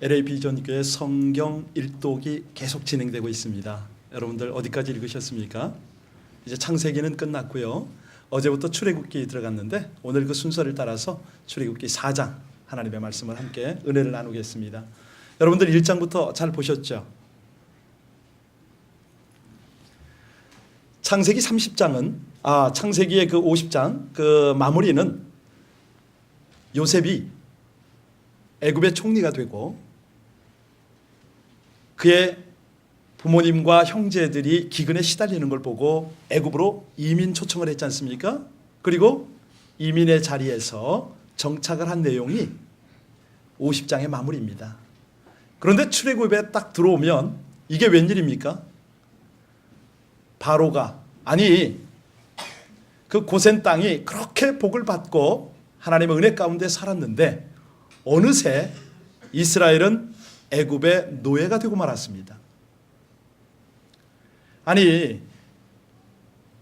LA 비전교회 성경 일독이 계속 진행되고 있습니다. 여러분들 어디까지 읽으셨습니까? 이제 창세기는 끝났고요. 어제부터 출애굽기 들어갔는데 오늘 그 순서를 따라서 출애굽기 4장 하나님의 말씀을 함께 은혜를 나누겠습니다. 여러분들 1장부터 잘 보셨죠? 창세기 30장은 창세기의 그 50장 그 마무리는 요셉이 애굽의 총리가 되고 그의 부모님과 형제들이 기근에 시달리는 걸 보고 애굽으로 이민 초청을 했지 않습니까? 그리고 이민의 자리에서 정착을 한 내용이 50장의 마무리입니다. 그런데 출애굽에 딱 들어오면 이게 웬일입니까? 바로가 그 고센 땅이 그렇게 복을 받고 하나님의 은혜 가운데 살았는데 어느새 이스라엘은 애굽의 노예가 되고 말았습니다.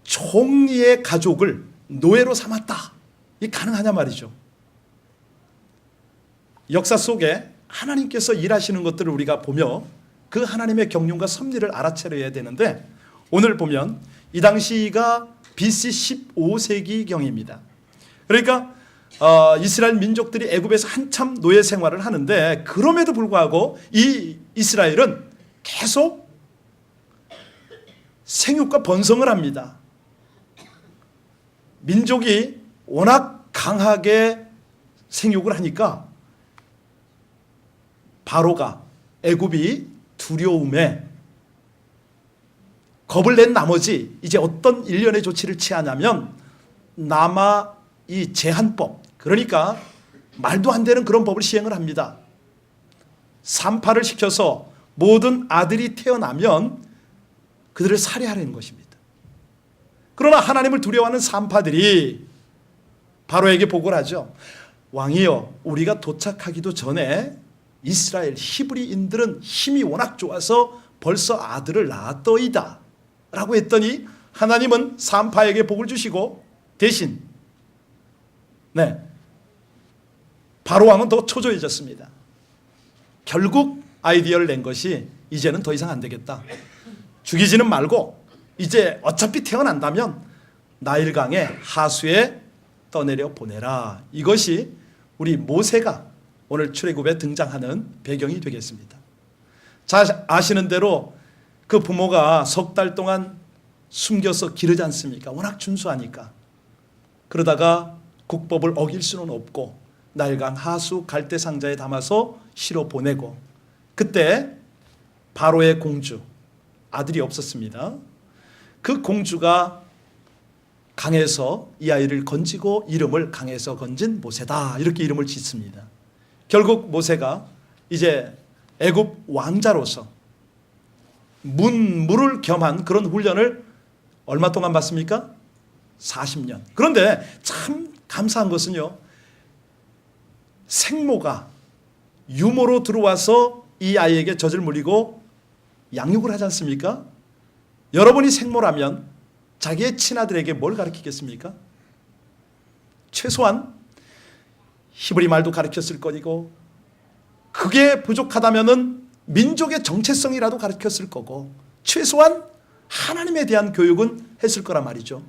총리의 가족을 노예로 삼았다. 이게 가능하냐 말이죠. 역사 속에 하나님께서 일하시는 것들을 우리가 보며 그 하나님의 경륜과 섭리를 알아차려야 되는데 오늘 보면 이 당시가 BC 15세기경입니다. 그러니까 이스라엘 민족들이 애굽에서 한참 노예 생활을 하는데 그럼에도 불구하고 이 이스라엘은 계속 생육과 번성을 합니다. 민족이 워낙 강하게 생육을 하니까 바로가 애굽이 두려움에 겁을 낸 나머지 이제 어떤 일련의 조치를 취하냐면 남아 이 제한법, 그러니까 말도 안 되는 그런 법을 시행을 합니다. 산파를 시켜서 모든 아들이 태어나면 그들을 살해하려는 것입니다. 그러나 하나님을 두려워하는 산파들이 바로에게 보고를 하죠. 왕이여, 우리가 도착하기도 전에 이스라엘 히브리인들은 힘이 워낙 좋아서 벌써 아들을 낳았더이다 라고 했더니 하나님은 산파에게 복을 주시고 대신 바로 왕은 더 초조해졌습니다. 결국 아이디어를 낸 것이 이제는 더 이상 안 되겠다. 죽이지는 말고 이제 어차피 태어난다면 나일강의 하수에 떠내려 보내라. 이것이 우리 모세가 오늘 출애굽에 등장하는 배경이 되겠습니다. 잘 아시는 대로 그 부모가 석 달 동안 숨겨서 기르지 않습니까? 워낙 준수하니까. 그러다가 국법을 어길 수는 없고 나일강 하수 갈대 상자에 담아서 실어 보내고 그때 바로의 공주, 아들이 없었습니다. 그 공주가 강에서 이 아이를 건지고 이름을 강에서 건진 모세다 이렇게 이름을 짓습니다. 결국 모세가 이제 애굽 왕자로서 문무를 겸한 그런 훈련을 얼마 동안 받습니까? 40년. 그런데 참 감사한 것은요, 생모가 유모로 들어와서 이 아이에게 젖을 물리고 양육을 하지 않습니까? 여러분이 생모라면 자기의 친아들에게 뭘 가르치겠습니까? 최소한 히브리 말도 가르쳤을 거고 그게 부족하다면은 민족의 정체성이라도 가르쳤을 거고 최소한 하나님에 대한 교육은 했을 거란 말이죠.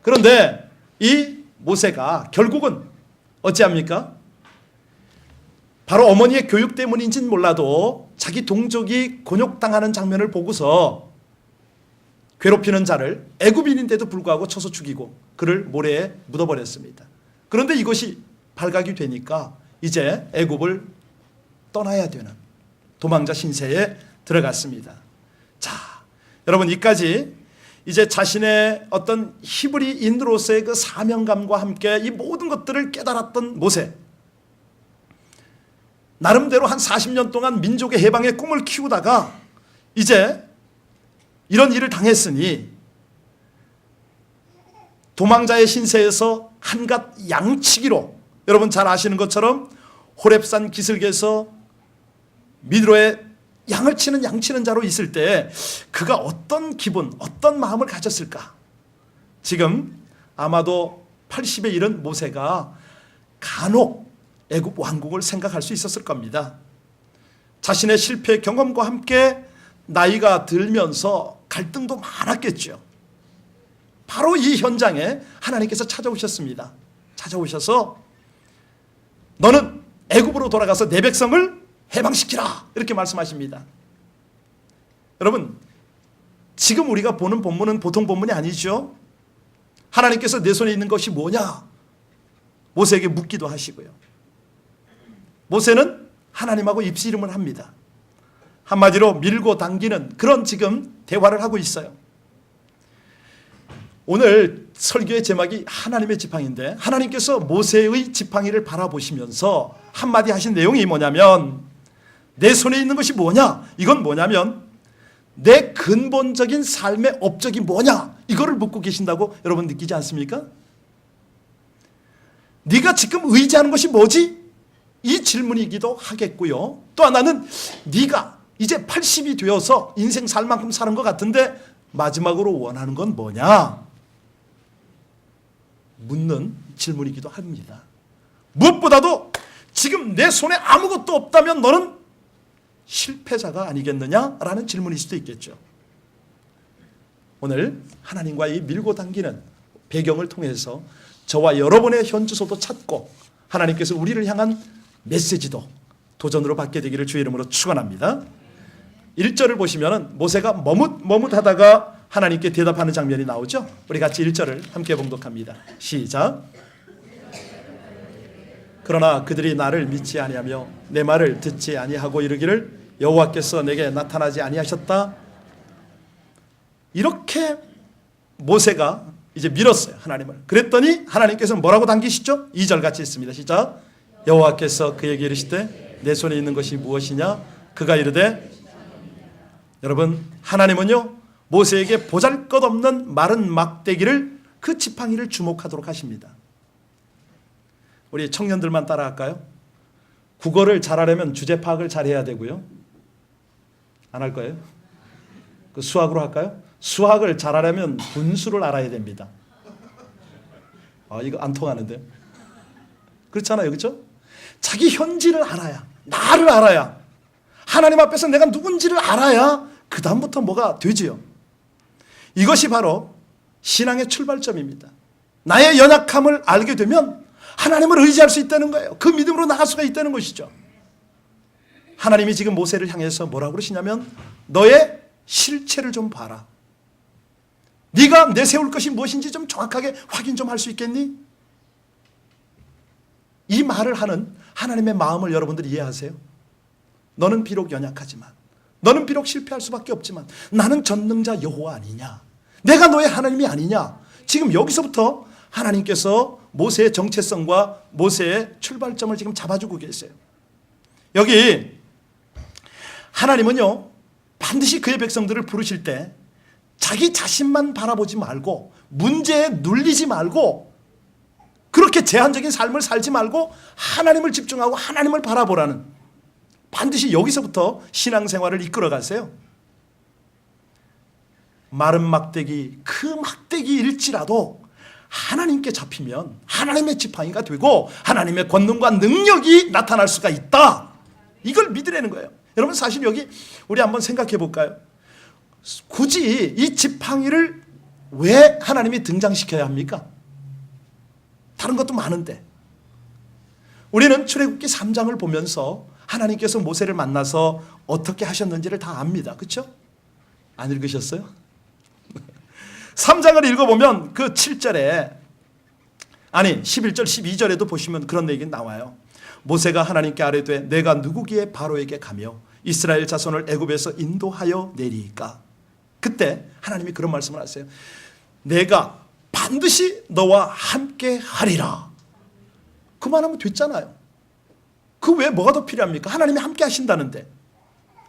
그런데 이 모세가 결국은 어찌합니까? 바로 어머니의 교육 때문인지는 몰라도 자기 동족이 곤욕당하는 장면을 보고서 괴롭히는 자를 애굽인인데도 불구하고 쳐서 죽이고 그를 모래에 묻어버렸습니다. 그런데 이것이 발각이 되니까 이제 애굽을 떠나야 되는 도망자 신세에 들어갔습니다. 자, 여러분 이까지 이제 자신의 어떤 히브리인으로서의 그 사명감과 함께 이 모든 것들을 깨달았던 모세, 나름대로 한 40년 동안 민족의 해방의 꿈을 키우다가 이제 이런 일을 당했으니 도망자의 신세에서 한갓 양치기로, 여러분 잘 아시는 것처럼 호렙산 기슭에서 미드로에 양을 치는 양치는 자로 있을 때 그가 어떤 기분, 어떤 마음을 가졌을까? 지금 아마도 80에 이른 모세가 간혹 애굽 왕국을 생각할 수 있었을 겁니다. 자신의 실패 경험과 함께 나이가 들면서 갈등도 많았겠죠. 바로 이 현장에 하나님께서 찾아오셨습니다. 찾아오셔서 너는 애굽으로 돌아가서 내 백성을 해방시키라 이렇게 말씀하십니다. 여러분, 지금 우리가 보는 본문은 보통 본문이 아니죠. 하나님께서 내 손에 있는 것이 뭐냐 모세에게 묻기도 하시고요. 모세는 하나님하고 입씨름을 합니다. 한마디로 밀고 당기는 그런 지금 대화를 하고 있어요. 오늘 설교의 제목이 하나님의 지팡이인데, 하나님께서 모세의 지팡이를 바라보시면서 한마디 하신 내용이 뭐냐면, 내 손에 있는 것이 뭐냐? 이건 뭐냐면 내 근본적인 삶의 업적이 뭐냐? 이거를 묻고 계신다고 여러분 느끼지 않습니까? 네가 지금 의지하는 것이 뭐지? 이 질문이기도 하겠고요. 또 하나는 네가 이제 80이 되어서 인생 살 만큼 사는 것 같은데 마지막으로 원하는 건 뭐냐? 묻는 질문이기도 합니다. 무엇보다도 지금 내 손에 아무것도 없다면 너는 실패자가 아니겠느냐라는 질문일 수도 있겠죠. 오늘 하나님과의 밀고 당기는 배경을 통해서 저와 여러분의 현주소도 찾고 하나님께서 우리를 향한 메시지도 도전으로 받게 되기를 주의 이름으로 축원합니다. 1절을 보시면 모세가 머뭇하다가 하나님께 대답하는 장면이 나오죠. 우리 같이 1절을 함께 봉독합니다. 시작. 그러나 그들이 나를 믿지 아니하며 내 말을 듣지 아니하고 이르기를 여호와께서 내게 나타나지 아니하셨다. 이렇게 모세가 이제 밀었어요, 하나님을. 그랬더니 하나님께서는 뭐라고 당기시죠? 2절 같이 있습니다. 시작. 여호와께서 그에게 이르시되 내 손에 있는 것이 무엇이냐? 그가 이르되, 여러분, 하나님은요 모세에게 보잘것없는 마른 막대기를, 그 지팡이를 주목하도록 하십니다. 우리 청년들만 따라할까요? 국어를 잘하려면 주제 파악을 잘해야 되고요. 안 할 거예요? 그 수학으로 할까요? 수학을 잘하려면 분수를 알아야 됩니다. 이거 안 통하는데요. 그렇잖아요, 그렇죠? 자기 현지를 알아야, 나를 알아야, 하나님 앞에서 내가 누군지를 알아야 그 다음부터 뭐가 되지요. 이것이 바로 신앙의 출발점입니다. 나의 연약함을 알게 되면 하나님을 의지할 수 있다는 거예요. 그 믿음으로 나갈 수가 있다는 것이죠. 하나님이 지금 모세를 향해서 뭐라고 그러시냐면, 너의 실체를 좀 봐라. 네가 내세울 것이 무엇인지 좀 정확하게 확인 좀 할 수 있겠니? 이 말을 하는 하나님의 마음을 여러분들이 이해하세요? 너는 비록 연약하지만, 너는 비록 실패할 수밖에 없지만 나는 전능자 여호와 아니냐? 내가 너의 하나님이 아니냐? 지금 여기서부터 하나님께서 모세의 정체성과 모세의 출발점을 지금 잡아주고 계세요. 여기 하나님은요 반드시 그의 백성들을 부르실 때 자기 자신만 바라보지 말고, 문제에 눌리지 말고, 그렇게 제한적인 삶을 살지 말고 하나님을 집중하고 하나님을 바라보라는, 반드시 여기서부터 신앙생활을 이끌어 가세요. 마른 막대기, 그 막대기일지라도 하나님께 잡히면 하나님의 지팡이가 되고 하나님의 권능과 능력이 나타날 수가 있다. 이걸 믿으라는 거예요. 여러분, 사실 여기 우리 한번 생각해 볼까요? 굳이 이 지팡이를 왜 하나님이 등장시켜야 합니까? 다른 것도 많은데. 우리는 출애굽기 3장을 보면서 하나님께서 모세를 만나서 어떻게 하셨는지를 다 압니다. 그렇죠? 안 읽으셨어요? 3장을 읽어보면 그 7절에, 아니 11절 12절에도 보시면 그런 얘기가 나와요. 모세가 하나님께 아뢰되 내가 누구기에 바로에게 가며 이스라엘 자손을 애굽에서 인도하여 내리까? 그때 하나님이 그런 말씀을 하세요. 내가 반드시 너와 함께 하리라. 그만하면 됐잖아요. 그 외에 뭐가 더 필요합니까? 하나님이 함께 하신다는데.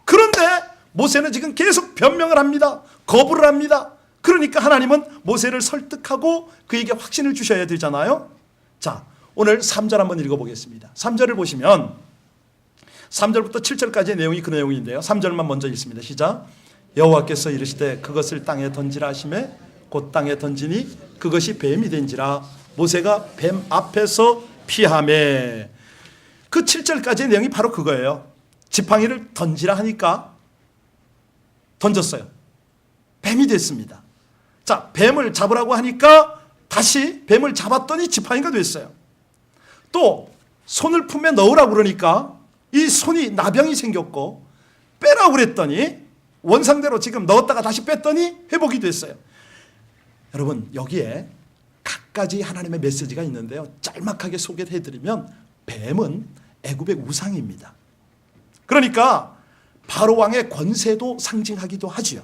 그런데 모세는 지금 계속 변명을 합니다. 거부를 합니다. 그러니까 하나님은 모세를 설득하고 그에게 확신을 주셔야 되잖아요. 자, 오늘 3절 한번 읽어보겠습니다. 3절을 보시면 3절부터 7절까지의 내용이 그 내용인데요. 3절만 먼저 읽습니다. 시작. 여호와께서 이르시되 그것을 땅에 던지라 하시매 곧 땅에 던지니 그것이 뱀이 된지라. 모세가 뱀 앞에서 피하매. 그 7절까지의 내용이 바로 그거예요. 지팡이를 던지라 하니까 던졌어요. 뱀이 됐습니다. 자, 뱀을 잡으라고 하니까 다시 뱀을 잡았더니 지팡이가 됐어요. 또 손을 품에 넣으라고 그러니까 이 손이 나병이 생겼고, 빼라고 그랬더니 원상대로 지금 넣었다가 다시 뺐더니 회복이 됐어요. 여러분, 여기에 갖가지 하나님의 메시지가 있는데요, 짤막하게 소개를 해드리면 뱀은 애굽의 우상입니다. 그러니까 바로 왕의 권세도 상징하기도 하지요.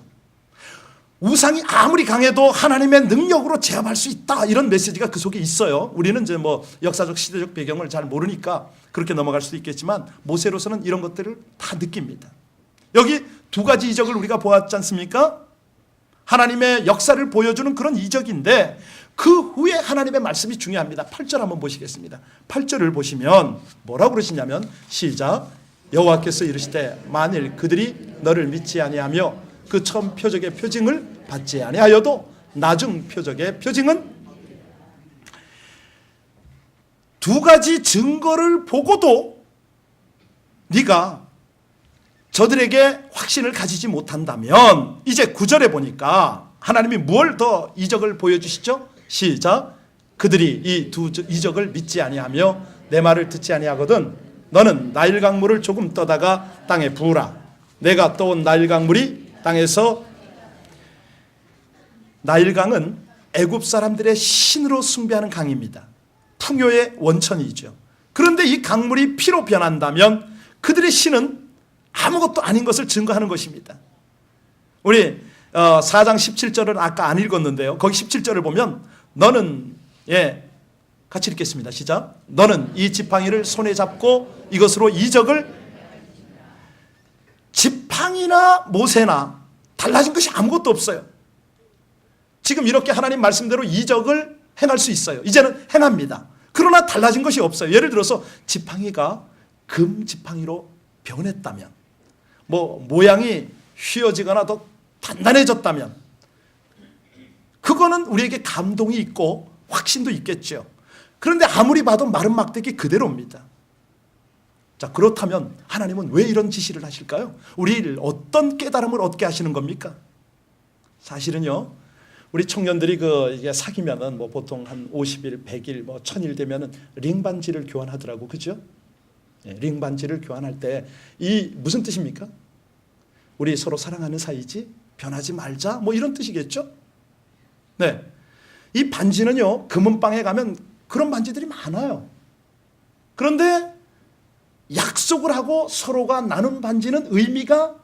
우상이 아무리 강해도 하나님의 능력으로 제압할 수 있다, 이런 메시지가 그 속에 있어요. 우리는 이제 뭐 역사적 시대적 배경을 잘 모르니까 그렇게 넘어갈 수도 있겠지만, 모세로서는 이런 것들을 다 느낍니다. 여기 두 가지 이적을 우리가 보았지 않습니까? 하나님의 역사를 보여주는 그런 이적인데, 그 후에 하나님의 말씀이 중요합니다. 8절 한번 보시겠습니다. 8절을 보시면 뭐라고 그러시냐면, 시작. 여호와께서 이르시되 만일 그들이 너를 믿지 아니하며 그 처음 표적의 표징을 받지 아니하여도 나중 표적의 표징은, 두 가지 증거를 보고도 네가 저들에게 확신을 가지지 못한다면, 이제 9절에 보니까 하나님이 뭘 더 이적을 보여주시죠? 시작. 그들이 이 두 이적을 믿지 아니하며 내 말을 듣지 아니하거든 너는 나일 강물을 조금 떠다가 땅에 부으라. 내가 떠온 나일 강물이 땅에서, 나일강은 애굽 사람들의 신으로 숭배하는 강입니다. 풍요의 원천이죠. 그런데 이 강물이 피로 변한다면 그들의 신은 아무것도 아닌 것을 증거하는 것입니다. 우리 4장 17절을 아까 안 읽었는데요, 거기 17절을 보면 너는, 같이 읽겠습니다. 시작. 너는 이 지팡이를 손에 잡고 이것으로 이적을, 지팡이나 모세나 달라진 것이 아무것도 없어요. 지금 이렇게 하나님 말씀대로 이적을 행할 수 있어요. 이제는 행합니다. 그러나 달라진 것이 없어요. 예를 들어서 지팡이가 금 지팡이로 변했다면, 뭐 모양이 휘어지거나 더 단단해졌다면, 그거는 우리에게 감동이 있고 확신도 있겠죠. 그런데 아무리 봐도 마른 막대기 그대로입니다. 자, 그렇다면 하나님은 왜 이런 지시를 하실까요? 우리를 어떤 깨달음을 얻게 하시는 겁니까? 사실은요, 우리 청년들이 이게 사귀면은 뭐 보통 한 50일, 100일, 뭐 1000일 되면은 링 반지를 교환하더라고, 그죠? 링 반지를 교환할 때 이 무슨 뜻입니까? 우리 서로 사랑하는 사이지, 변하지 말자, 뭐 이런 뜻이겠죠? 네, 이 반지는요, 금은방에 가면 그런 반지들이 많아요. 그런데 약속을 하고 서로가 나눈 반지는 의미가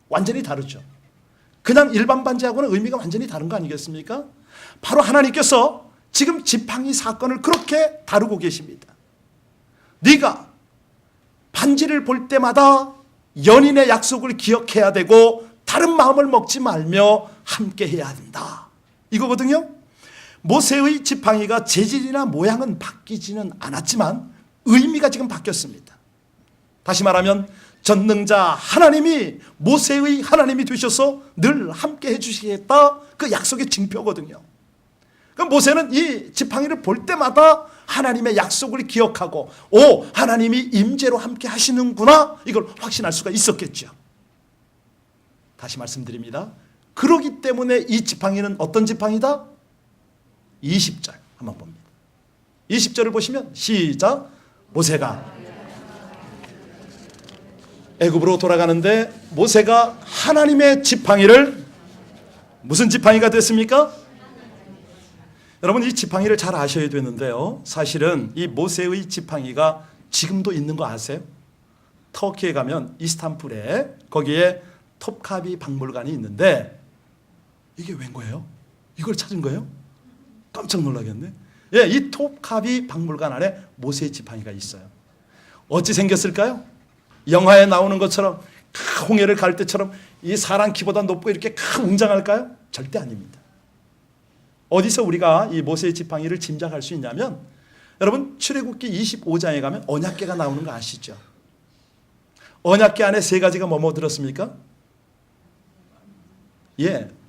완전히 다르죠. 그냥 일반 반지하고는 의미가 완전히 다른 거 아니겠습니까? 바로 하나님께서 지금 지팡이 사건을 그렇게 다루고 계십니다. 네가 반지를 볼 때마다 연인의 약속을 기억해야 되고 다른 마음을 먹지 말며 함께 해야 한다, 이거거든요. 모세의 지팡이가 재질이나 모양은 바뀌지는 않았지만 의미가 지금 바뀌었습니다. 다시 말하면 전능자 하나님이 모세의 하나님이 되셔서 늘 함께 해주시겠다, 그 약속의 징표거든요. 그럼 모세는 이 지팡이를 볼 때마다 하나님의 약속을 기억하고, 오, 하나님이 임재로 함께 하시는구나, 이걸 확신할 수가 있었겠죠. 다시 말씀드립니다. 그러기 때문에 이 지팡이는 어떤 지팡이다? 20절 한번 봅니다. 20절을 보시면 시작. 모세가 애굽으로 돌아가는데 모세가 하나님의 지팡이를, 무슨 지팡이가 됐습니까? 여러분, 이 지팡이를 잘 아셔야 되는데요, 사실은 이 모세의 지팡이가 지금도 있는 거 아세요? 터키에 가면 이스탄불에 거기에 톱카비 박물관이 있는데, 이게 웬 거예요? 이걸 찾은 거예요? 깜짝 놀라겠네. 이 톱카비 박물관 안에 모세의 지팡이가 있어요. 어찌 생겼을까요? 영화에 나오는 것처럼 홍해를 갈 때처럼 이 사람 키보다 높고 이렇게 웅장할까요? 절대 아닙니다. 어디서 우리가 이 모세의 지팡이를 짐작할 수 있냐면, 여러분 출애굽기 25장에 가면 언약궤가 나오는 거 아시죠? 언약궤 안에 세 가지가 뭐뭐 들었습니까?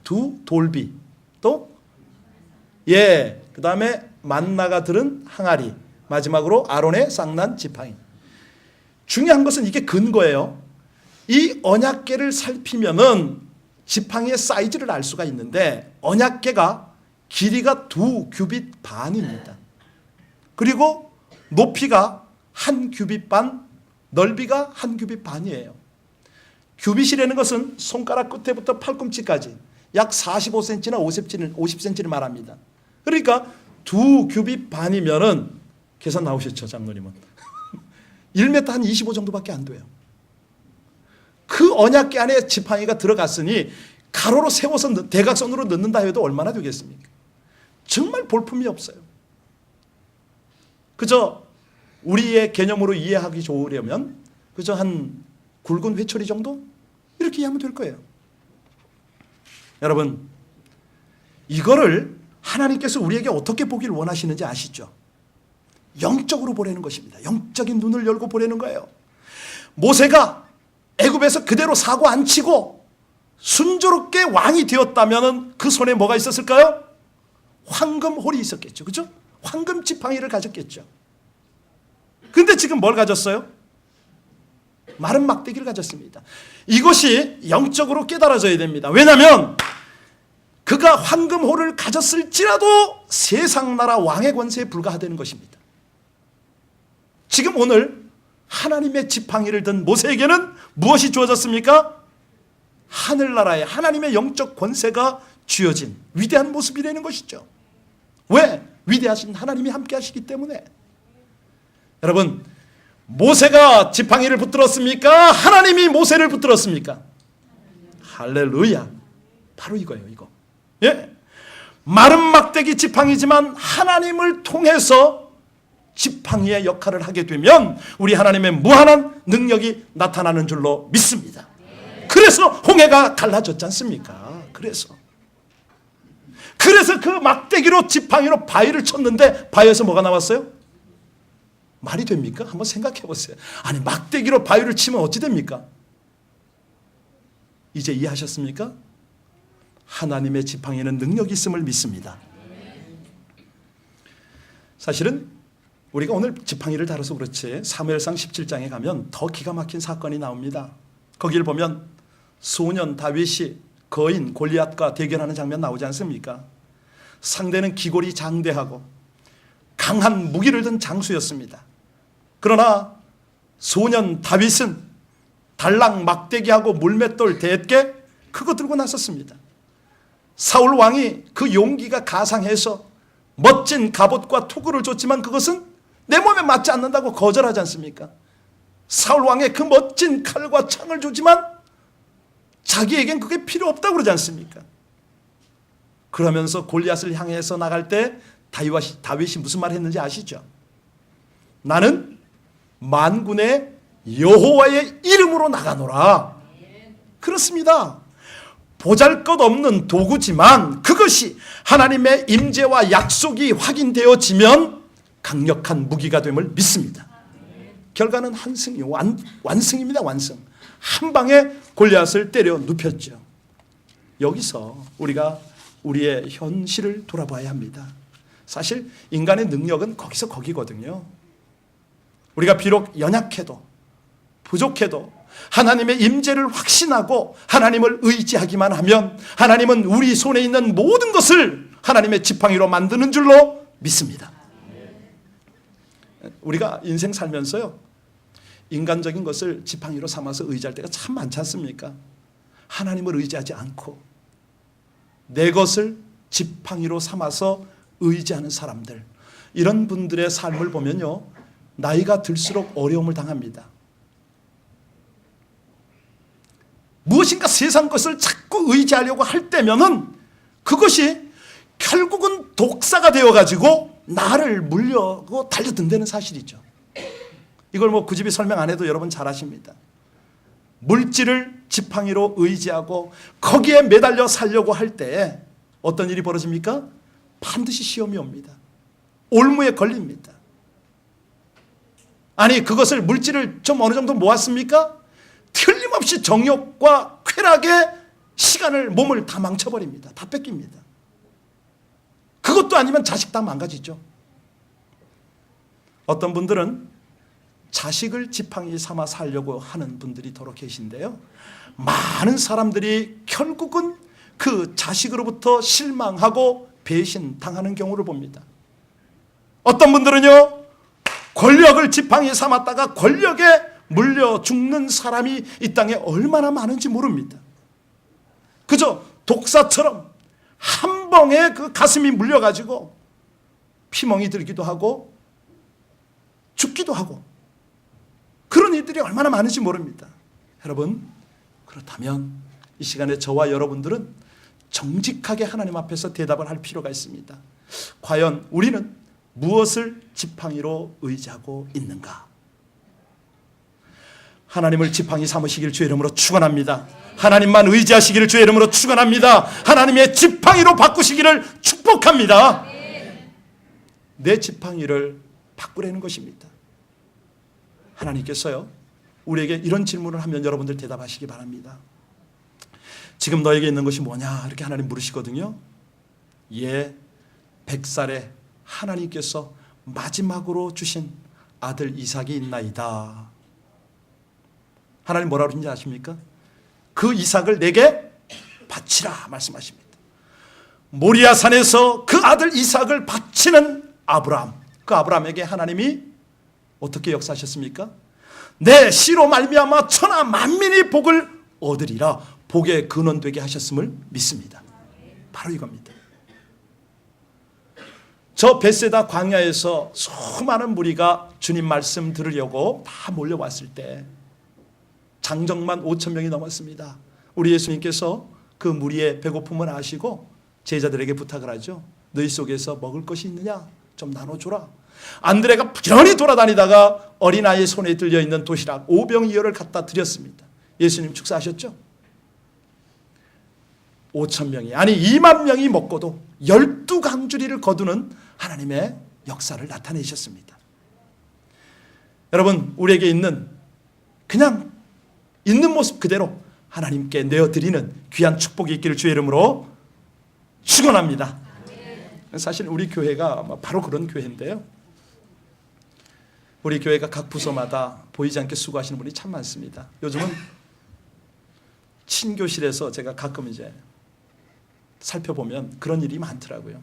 두 돌비, 또 그 다음에 만나가 들은 항아리, 마지막으로 아론의 쌍난 지팡이. 중요한 것은 이게 근거예요. 이 언약궤를 살피면은 지팡이의 사이즈를 알 수가 있는데 언약궤가 길이가 2규빗 반입니다. 그리고 높이가 1규빗 반, 넓이가 1규빗 반이에요. 규빗이라는 것은 손가락 끝에부터 팔꿈치까지 약 45cm나 50cm를 말합니다. 그러니까 2규빗 반이면은 계산 나오셨죠, 장로님은? 1m 한 25 정도밖에 안 돼요. 그 언약궤 안에 지팡이가 들어갔으니 가로로 세워서 대각선으로 넣는다 해도 얼마나 되겠습니까? 정말 볼품이 없어요. 그저 우리의 개념으로 이해하기 좋으려면 그저 한 굵은 회초리 정도? 이렇게 이해하면 될 거예요. 여러분, 이거를 하나님께서 우리에게 어떻게 보기를 원하시는지 아시죠? 영적으로 보라는 것입니다. 영적인 눈을 열고 보라는 거예요. 모세가 애굽에서 그대로 사고 안 치고 순조롭게 왕이 되었다면 그 손에 뭐가 있었을까요? 황금홀이 있었겠죠. 그죠? 황금 지팡이를 가졌겠죠. 근데 지금 뭘 가졌어요? 마른 막대기를 가졌습니다. 이것이 영적으로 깨달아져야 됩니다. 왜냐하면 그가 황금홀을 가졌을지라도 세상 나라 왕의 권세에 불과하다는 것입니다. 지금 오늘 하나님의 지팡이를 든 모세에게는 무엇이 주어졌습니까? 하늘나라의 하나님의 영적 권세가 쥐어진 위대한 모습이라는 것이죠. 왜? 위대하신 하나님이 함께 하시기 때문에. 여러분, 모세가 지팡이를 붙들었습니까? 하나님이 모세를 붙들었습니까? 할렐루야. 바로 이거예요, 이거. 예? 마른 막대기 지팡이지만 하나님을 통해서 지팡이의 역할을 하게 되면 우리 하나님의 무한한 능력이 나타나는 줄로 믿습니다. 그래서 홍해가 갈라졌지 않습니까? 그래서 그 막대기로 지팡이로 바위를 쳤는데 바위에서 뭐가 나왔어요? 말이 됩니까? 한번 생각해 보세요. 아니, 막대기로 바위를 치면 어찌 됩니까? 이제 이해하셨습니까? 하나님의 지팡이는 능력이 있음을 믿습니다. 사실은 우리가 오늘 지팡이를 다뤄서 그렇지 사무엘상 17장에 가면 더 기가 막힌 사건이 나옵니다. 거기를 보면 소년 다윗이 거인 골리앗과 대결하는 장면 나오지 않습니까? 상대는 기골이 장대하고 강한 무기를 든 장수였습니다. 그러나 소년 다윗은 달랑 막대기하고 물맷돌 대개 그거 들고 나섰습니다. 사울 왕이 그 용기가 가상해서 멋진 갑옷과 투구를 줬지만 그것은 내 몸에 맞지 않는다고 거절하지 않습니까? 사울 왕의 그 멋진 칼과 창을 주지만 자기에겐 그게 필요 없다고 그러지 않습니까? 그러면서 골리앗을 향해서 나갈 때 다윗이 무슨 말 했는지 아시죠? 나는 만군의 여호와의 이름으로 나가노라. 그렇습니다. 보잘것없는 도구지만 그것이 하나님의 임재와 약속이 확인되어지면 강력한 무기가 됨을 믿습니다. 결과는 한승이 완승입니다. 완승. 한 방에 골리앗을 때려 눕혔죠. 여기서 우리가 우리의 현실을 돌아봐야 합니다. 사실 인간의 능력은 거기서 거기거든요. 우리가 비록 연약해도 부족해도 하나님의 임재를 확신하고 하나님을 의지하기만 하면 하나님은 우리 손에 있는 모든 것을 하나님의 지팡이로 만드는 줄로 믿습니다. 우리가 인생 살면서요, 인간적인 것을 지팡이로 삼아서 의지할 때가 참 많지 않습니까? 하나님을 의지하지 않고 내 것을 지팡이로 삼아서 의지하는 사람들, 이런 분들의 삶을 보면요, 나이가 들수록 어려움을 당합니다. 무엇인가 세상 것을 자꾸 의지하려고 할 때면은 그것이 결국은 독사가 되어가지고 나를 물려고 달려든다는 사실이죠. 이걸 뭐 굳이 설명 안 해도 여러분 잘 아십니다. 물질을 지팡이로 의지하고 거기에 매달려 살려고 할 때 어떤 일이 벌어집니까? 반드시 시험이 옵니다. 올무에 걸립니다. 아니, 그것을 물질을 좀 어느 정도 모았습니까? 틀림없이 정욕과 쾌락에 시간을, 몸을 다 망쳐버립니다. 다 뺏깁니다. 그것도 아니면 자식 다 망가지죠. 어떤 분들은 자식을 지팡이 삼아 살려고 하는 분들이 더러 계신데요, 많은 사람들이 결국은 그 자식으로부터 실망하고 배신당하는 경우를 봅니다. 어떤 분들은요, 권력을 지팡이 삼았다가 권력에 물려 죽는 사람이 이 땅에 얼마나 많은지 모릅니다. 그저 독사처럼 한 방에 그 가슴이 물려가지고 피멍이 들기도 하고 죽기도 하고, 그런 이들이 얼마나 많은지 모릅니다. 여러분, 그렇다면 이 시간에 저와 여러분들은 정직하게 하나님 앞에서 대답을 할 필요가 있습니다. 과연 우리는 무엇을 지팡이로 의지하고 있는가? 하나님을 지팡이 삼으시길 주의 이름으로 축원합니다. 하나님만 의지하시기를 주의 이름으로 축원합니다. 하나님의 지팡이로 바꾸시기를 축복합니다. 내 지팡이를 바꾸라는 것입니다. 하나님께서요, 우리에게 이런 질문을 하면 여러분들 대답하시기 바랍니다. 지금 너에게 있는 것이 뭐냐? 이렇게 하나님 물으시거든요. 예, 100살에 하나님께서 마지막으로 주신 아들 이삭이 있나이다. 하나님 뭐라고 그러는지 아십니까? 그 이삭을 내게 바치라 말씀하십니다. 모리아 산에서 그 아들 이삭을 바치는 아브라함, 그 아브라함에게 하나님이 어떻게 역사하셨습니까? 내 씨로 말미암아 천하 만민이 복을 얻으리라, 복의 근원되게 하셨음을 믿습니다. 바로 이겁니다. 저 벳세다 광야에서 수많은 무리가 주님 말씀 들으려고 다 몰려왔을 때 장정만 5,000명이 넘었습니다. 우리 예수님께서 그 무리의 배고픔을 아시고 제자들에게 부탁을 하죠. 너희 속에서 먹을 것이 있느냐? 좀 나눠줘라. 안드레가 부지런히 돌아다니다가 어린아이의 손에 들려있는 도시락 5병2어를 갖다 드렸습니다. 예수님 축사하셨죠? 5,000명이 아니 2만 명이 먹고도 12강주리를 거두는 하나님의 역사를 나타내셨습니다. 여러분, 우리에게 있는 그냥 있는 모습 그대로 하나님께 내어드리는 귀한 축복이 있기를 주의 이름으로 축원합니다. 사실 우리 교회가 바로 그런 교회인데요, 우리 교회가 각 부서마다 보이지 않게 수고하시는 분이 참 많습니다. 요즘은 친교실에서 제가 가끔 이제 살펴보면 그런 일이 많더라고요.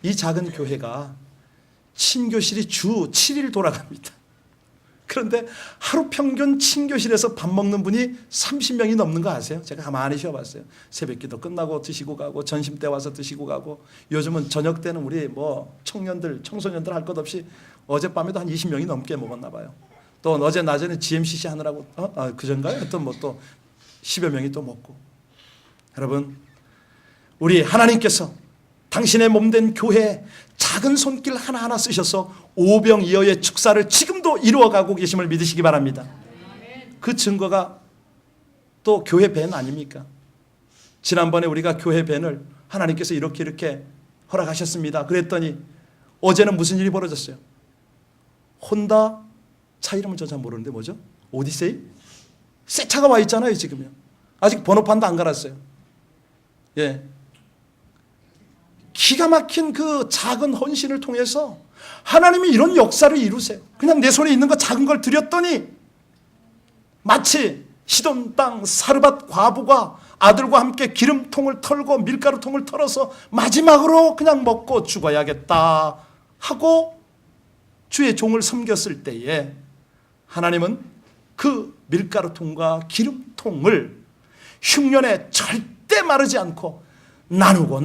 이 작은 교회가 친교실이 주 7일 돌아갑니다. 그런데 하루 평균 친교실에서 밥 먹는 분이 30명이 넘는 거 아세요? 제가 가만히 쉬어봤어요. 새벽기도 끝나고 드시고 가고, 점심 때 와서 드시고 가고, 요즘은 저녁 때는 우리 청년들, 청소년들 할 것 없이 어젯밤에도 한 20명이 넘게 먹었나 봐요. 또 어제 낮에는 GMCC 하느라고 그전가요? 또 10여 명이 또 먹고. 여러분, 우리 하나님께서 당신의 몸된 교회에 작은 손길 하나하나 쓰셔서 5병2어의 축사를 지금도 이루어가고 계심을 믿으시기 바랍니다. 그 증거가 또 교회 밴 아닙니까? 지난번에 우리가 교회 밴을 하나님께서 이렇게 허락하셨습니다. 그랬더니 어제는 무슨 일이 벌어졌어요? 혼다 차 이름은 저 잘 모르는데 뭐죠? 오디세이? 새 차가 와 있잖아요 지금요. 아직 번호판도 안 갈았어요. 예. 기가 막힌 그 작은 헌신을 통해서 하나님이 이런 역사를 이루세요. 그냥 내 손에 있는 거 작은 걸 드렸더니 마치 시돈 땅 사르밧 과부가 아들과 함께 기름통을 털고 밀가루통을 털어서 마지막으로 그냥 먹고 죽어야겠다 하고 주의 종을 섬겼을 때에 하나님은 그 밀가루통과 기름통을 흉년에 절대 마르지 않고 나누고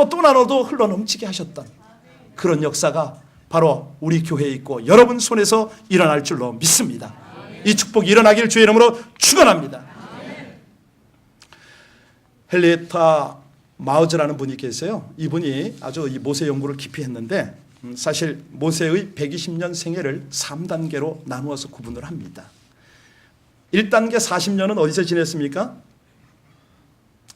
또 나눠도 흘러넘치게 하셨던 그런 역사가 바로 우리 교회에 있고 여러분 손에서 일어날 줄로 믿습니다. 이 축복이 일어나길 주의 이름으로 축원합니다. 헨리에타 마우즈라는 분이 계세요. 이분이 아주 이 모세 연구를 깊이 했는데 사실 모세의 120년 생애를 3단계로 나누어서 구분을 합니다. 1단계 40년은 어디서 지냈습니까?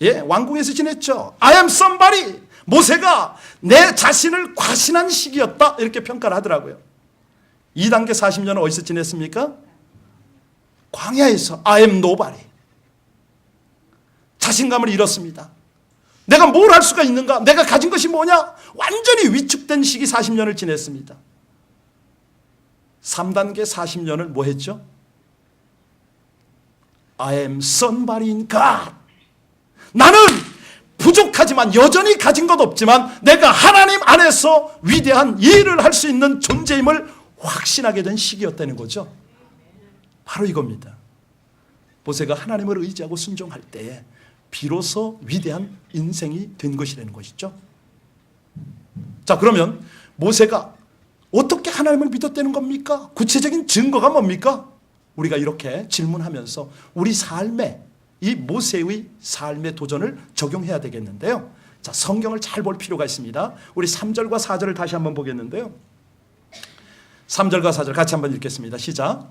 예, 왕궁에서 지냈죠. I am somebody. 모세가 내 자신을 과신한 시기였다 이렇게 평가를 하더라고요. 2단계 40년은 어디서 지냈습니까? 광야에서 I am nobody. 자신감을 잃었습니다. 내가 뭘 할 수가 있는가? 내가 가진 것이 뭐냐? 완전히 위축된 시기 40년을 지냈습니다. 3단계 40년을 뭐 했죠? I am somebody in God. 나는 부족하지만 여전히 가진 것 없지만 내가 하나님 안에서 위대한 일을 할 수 있는 존재임을 확신하게 된 시기였다는 거죠. 바로 이겁니다. 모세가 하나님을 의지하고 순종할 때에 비로소 위대한 인생이 된 것이라는 것이죠. 자, 그러면 모세가 어떻게 하나님을 믿었다는 겁니까? 구체적인 증거가 뭡니까? 우리가 이렇게 질문하면서 우리 삶에 이 모세의 삶의 도전을 적용해야 되겠는데요. 자, 성경을 잘 볼 필요가 있습니다. 우리 3절과 4절을 다시 한번 보겠는데요. 3절과 4절 같이 한번 읽겠습니다. 시작.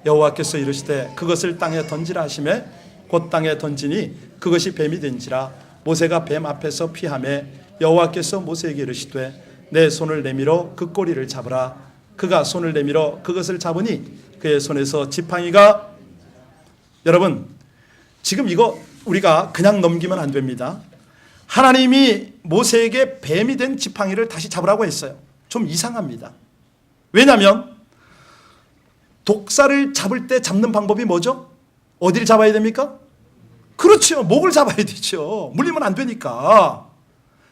여호와께서 이르시되 그것을 땅에 던지라 하시매 곧 땅에 던지니 그것이 뱀이 된지라. 모세가 뱀 앞에서 피하매 여호와께서 모세에게 이르시되 내 손을 내밀어 그 꼬리를 잡으라. 그가 손을 내밀어 그것을 잡으니 그의 손에서 지팡이가. 여러분, 지금 이거 우리가 그냥 넘기면 안 됩니다. 하나님이 모세에게 뱀이 된 지팡이를 다시 잡으라고 했어요. 좀 이상합니다. 왜냐하면 독사를 잡을 때 잡는 방법이 뭐죠? 어디를 잡아야 됩니까? 그렇죠. 목을 잡아야 되죠. 물리면 안 되니까.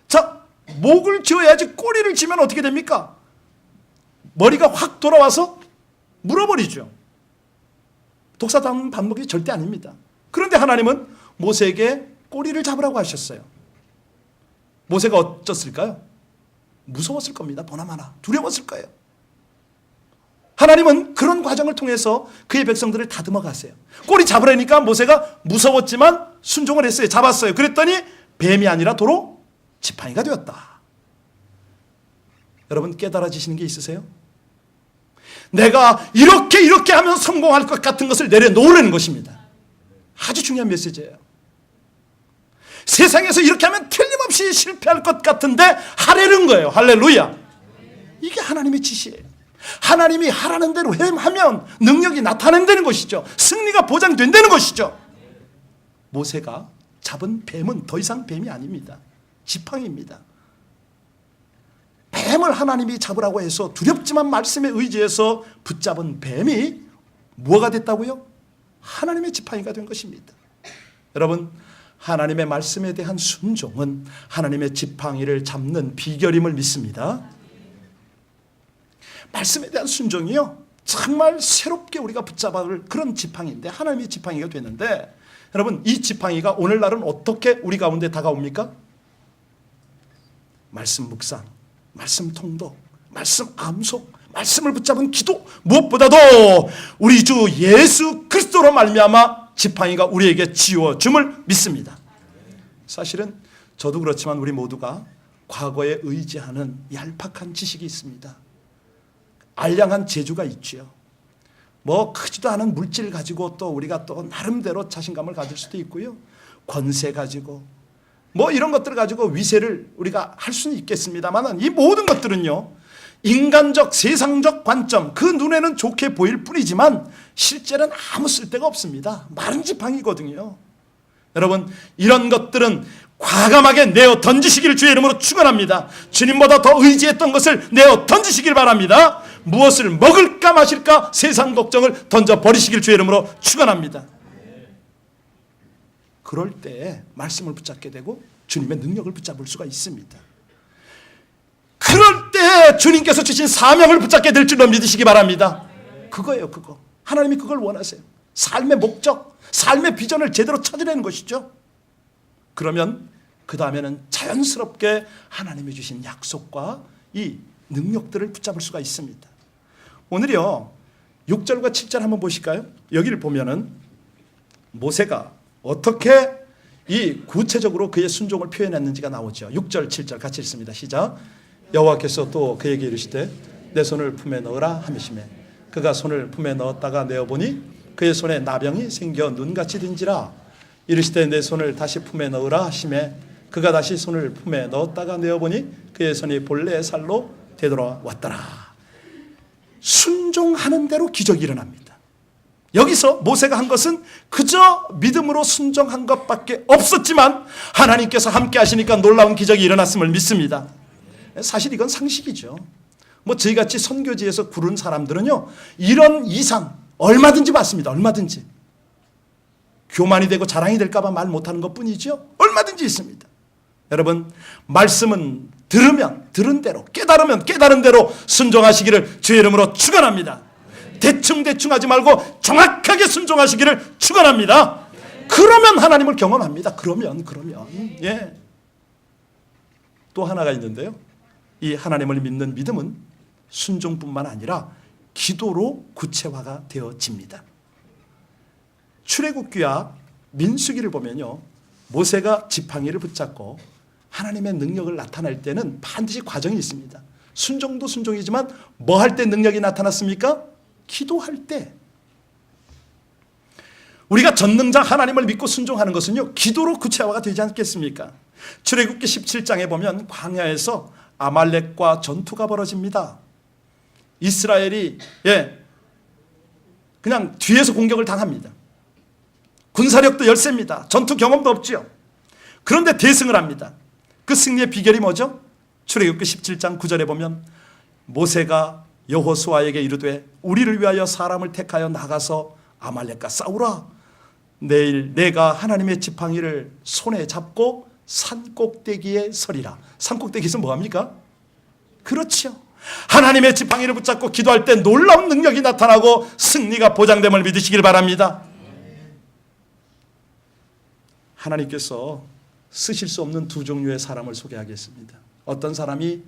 자, 목을 쥐어야지. 꼬리를 쥐면 어떻게 됩니까? 머리가 확 돌아와서 물어버리죠. 독사 잡는 방법이 절대 아닙니다. 그런데 하나님은 모세에게 꼬리를 잡으라고 하셨어요. 모세가 어쩌을까요? 무서웠을 겁니다. 보나마나 두려웠을 거예요. 하나님은 그런 과정을 통해서 그의 백성들을 다듬어 가세요. 꼬리 잡으라니까 모세가 무서웠지만 순종을 했어요. 잡았어요. 그랬더니 뱀이 아니라 도로 지팡이가 되었다. 여러분, 깨달아지시는 게 있으세요? 내가 이렇게 하면 성공할 것 같은 것을 내려놓으라는 것입니다. 아주 중요한 메시지예요. 세상에서 이렇게 하면 틀림없이 실패할 것 같은데 하라는 거예요. 할렐루야. 이게 하나님의 지시예요. 하나님이 하라는 대로 하면 능력이 나타난다는 것이죠. 승리가 보장된다는 것이죠. 모세가 잡은 뱀은 더 이상 뱀이 아닙니다. 지팡이입니다. 뱀을 하나님이 잡으라고 해서 두렵지만 말씀에 의지해서 붙잡은 뱀이 뭐가 됐다고요? 하나님의 지팡이가 된 것입니다. 여러분, 하나님의 말씀에 대한 순종은 하나님의 지팡이를 잡는 비결임을 믿습니다. 말씀에 대한 순종이요, 정말 새롭게 우리가 붙잡아볼 그런 지팡이인데 하나님의 지팡이가 되는데, 여러분, 이 지팡이가 오늘날은 어떻게 우리 가운데 다가옵니까? 말씀 묵상, 말씀 통독, 말씀 암송, 말씀을 붙잡은 기도, 무엇보다도 우리 주 예수 그리스도로 말미암아 지팡이가 우리에게 지워줌을 믿습니다. 사실은 저도 그렇지만 우리 모두가 과거에 의지하는 얄팍한 지식이 있습니다. 알량한 재주가 있죠. 뭐 크지도 않은 물질 가지고 또 우리가 또 나름대로 자신감을 가질 수도 있고요. 권세 가지고 뭐 이런 것들을 가지고 위세를 우리가 할 수는 있겠습니다만, 이 모든 것들은요, 인간적 세상적 관점, 그 눈에는 좋게 보일 뿐이지만 실제는 아무 쓸데가 없습니다. 마른 지팡이거든요. 여러분, 이런 것들은 과감하게 내어 던지시기를 주의 이름으로 축원합니다. 주님보다 더 의지했던 것을 내어 던지시길 바랍니다. 무엇을 먹을까 마실까 세상 걱정을 던져버리시기를 주의 이름으로 축원합니다. 그럴 때 말씀을 붙잡게 되고 주님의 능력을 붙잡을 수가 있습니다. 그럴 때 주님께서 주신 사명을 붙잡게 될 줄로 믿으시기 바랍니다. 그거예요, 그거. 하나님이 그걸 원하세요. 삶의 목적, 삶의 비전을 제대로 찾으려는 것이죠. 그러면 그 다음에는 자연스럽게 하나님이 주신 약속과 이 능력들을 붙잡을 수가 있습니다. 오늘요, 6절과 7절 한번 보실까요? 여기를 보면은 모세가 어떻게 이 구체적으로 그의 순종을 표현했는지가 나오죠. 6절, 7절 같이 읽습니다. 시작. 여호와께서 또 그에게 이르시되 내 손을 품에 넣으라 하시매 그가 손을 품에 넣었다가 내어보니 그의 손에 나병이 생겨 눈같이 된지라. 이르시되 내 손을 다시 품에 넣으라 하시매 그가 다시 손을 품에 넣었다가 내어보니 그의 손이 본래의 살로 되돌아왔더라. 순종하는 대로 기적이 일어납니다. 여기서 모세가 한 것은 그저 믿음으로 순종한 것밖에 없었지만 하나님께서 함께 하시니까 놀라운 기적이 일어났음을 믿습니다. 사실 이건 상식이죠. 뭐 저희같이 선교지에서 구른 사람들은요, 이런 이상 얼마든지 받습니다. 얼마든지. 교만이 되고 자랑이 될까 봐 말 못하는 것뿐이죠. 얼마든지 있습니다. 여러분, 말씀은 들으면 들은 대로, 깨달으면 깨달은 대로 순종하시기를 주의 이름으로 축원합니다. 대충 하지 말고 정확하게 순종하시기를 축원합니다. 그러면 하나님을 경험합니다. 그러면 예. 또 하나가 있는데요, 이 하나님을 믿는 믿음은 순종뿐만 아니라 기도로 구체화가 되어집니다. 출애굽기와 민수기를 보면요, 모세가 지팡이를 붙잡고 하나님의 능력을 나타낼 때는 반드시 과정이 있습니다. 순종도 순종이지만 뭐 할 때 능력이 나타났습니까? 기도할 때. 우리가 전능자 하나님을 믿고 순종하는 것은요, 기도로 구체화가 되지 않겠습니까? 출애굽기 17장에 보면 광야에서 아말렉과 전투가 벌어집니다. 이스라엘이 그냥 뒤에서 공격을 당합니다. 군사력도 열세입니다. 전투 경험도 없지요. 그런데 대승을 합니다. 그 승리의 비결이 뭐죠? 출애굽기 17장 9절에 보면 모세가 여호수아에게 이르되 우리를 위하여 사람을 택하여 나가서 아말렉과 싸우라. 내일 내가 하나님의 지팡이를 손에 잡고 산꼭대기에 서리라. 산꼭대기에서 뭐합니까? 그렇죠. 하나님의 지팡이를 붙잡고 기도할 때 놀라운 능력이 나타나고 승리가 보장됨을 믿으시길 바랍니다. 하나님께서 쓰실 수 없는 두 종류의 사람을 소개하겠습니다. 어떤 사람이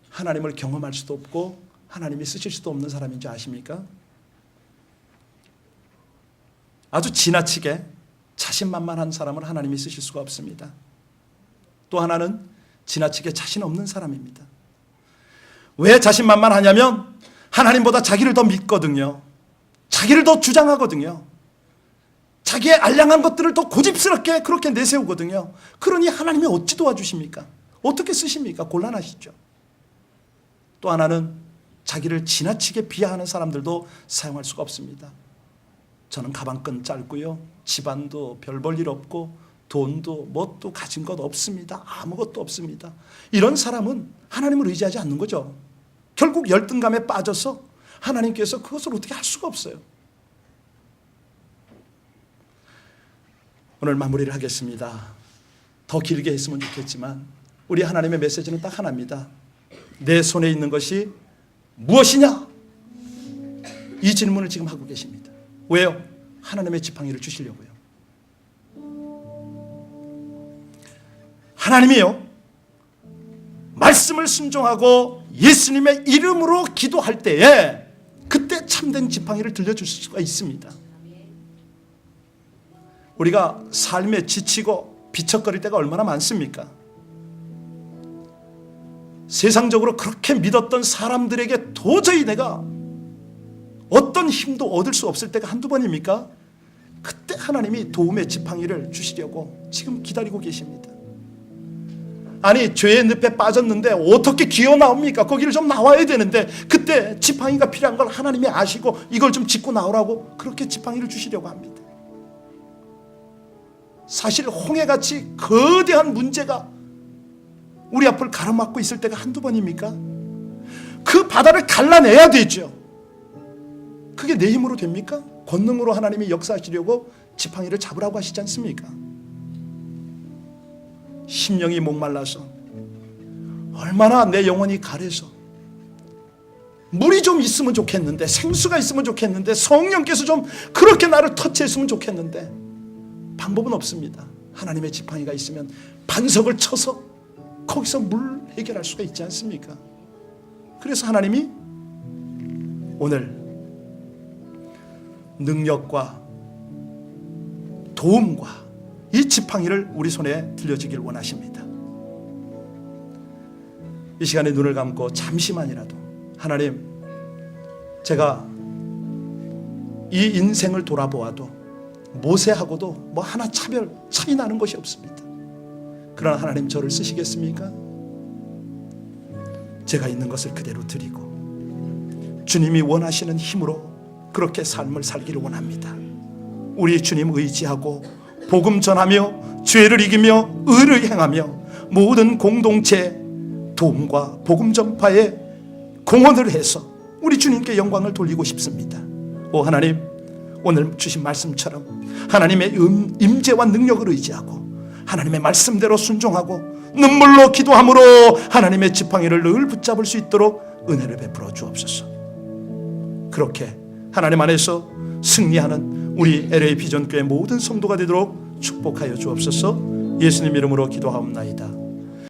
하나님을 경험할 수도 없고 하나님이 쓰실 수도 없는 사람인 줄 아십니까? 아주 지나치게 자신만만한 사람을 하나님이 쓰실 수가 없습니다. 또 하나는 지나치게 자신 없는 사람입니다. 왜 자신만만하냐면 하나님보다 자기를 더 믿거든요. 자기를 더 주장하거든요. 자기의 알량한 것들을 더 고집스럽게 그렇게 내세우거든요. 그러니 하나님이 어찌 도와주십니까? 어떻게 쓰십니까? 곤란하시죠. 또 하나는 자기를 지나치게 비하하는 사람들도 사용할 수가 없습니다. 저는 가방끈 짧고요, 집안도 별 볼 일 없고 돈도 뭣도 가진 것 없습니다. 아무것도 없습니다. 이런 사람은 하나님을 의지하지 않는 거죠. 결국 열등감에 빠져서 하나님께서 그것을 어떻게 할 수가 없어요. 오늘 마무리를 하겠습니다. 더 길게 했으면 좋겠지만 우리 하나님의 메시지는 딱 하나입니다. 내 손에 있는 것이 무엇이냐? 이 질문을 지금 하고 계십니다. 왜요? 하나님의 지팡이를 주시려고요. 하나님이요, 말씀을 순종하고 예수님의 이름으로 기도할 때에 그때 참된 지팡이를 들려주실 수가 있습니다. 우리가 삶에 지치고 비척거릴 때가 얼마나 많습니까? 세상적으로 그렇게 믿었던 사람들에게 도저히 내가 어떤 힘도 얻을 수 없을 때가 한두 번입니까? 그때 하나님이 도움의 지팡이를 주시려고 지금 기다리고 계십니다. 아니, 죄의 늪에 빠졌는데 어떻게 기어 나옵니까? 거기를 좀 나와야 되는데 그때 지팡이가 필요한 걸 하나님이 아시고 이걸 좀 짚고 나오라고 그렇게 지팡이를 주시려고 합니다. 사실 홍해같이 거대한 문제가 우리 앞을 가로막고 있을 때가 한두 번입니까? 그 바다를 갈라내야 되죠. 그게 내 힘으로 됩니까? 권능으로 하나님이 역사하시려고 지팡이를 잡으라고 하시지 않습니까? 심령이 목말라서 얼마나 내 영혼이 가래서 물이 좀 있으면 좋겠는데, 생수가 있으면 좋겠는데, 성령께서 좀 그렇게 나를 터치했으면 좋겠는데 방법은 없습니다. 하나님의 지팡이가 있으면 반석을 쳐서 거기서 물 해결할 수가 있지 않습니까? 그래서 하나님이 오늘 능력과 도움과 이 지팡이를 우리 손에 들려주길 원하십니다. 이 시간에 눈을 감고 잠시만이라도 하나님, 제가 이 인생을 돌아보아도 모세하고도 뭐 하나 차이 나는 것이 없습니다. 그러나 하나님, 저를 쓰시겠습니까? 제가 있는 것을 그대로 드리고 주님이 원하시는 힘으로 그렇게 삶을 살기를 원합니다. 우리 주님 의지하고 복음 전하며 죄를 이기며 의를 행하며 모든 공동체 도움과 복음 전파에 공헌을 해서 우리 주님께 영광을 돌리고 싶습니다. 오 하나님, 오늘 주신 말씀처럼 하나님의 임재와 능력을 의지하고 하나님의 말씀대로 순종하고 눈물로 기도함으로 하나님의 지팡이를 늘 붙잡을 수 있도록 은혜를 베풀어 주옵소서. 그렇게 하나님 안에서 승리하는 우리 LA 비전교회 모든 성도가 되도록 축복하여 주옵소서. 예수님 이름으로 기도하옵나이다.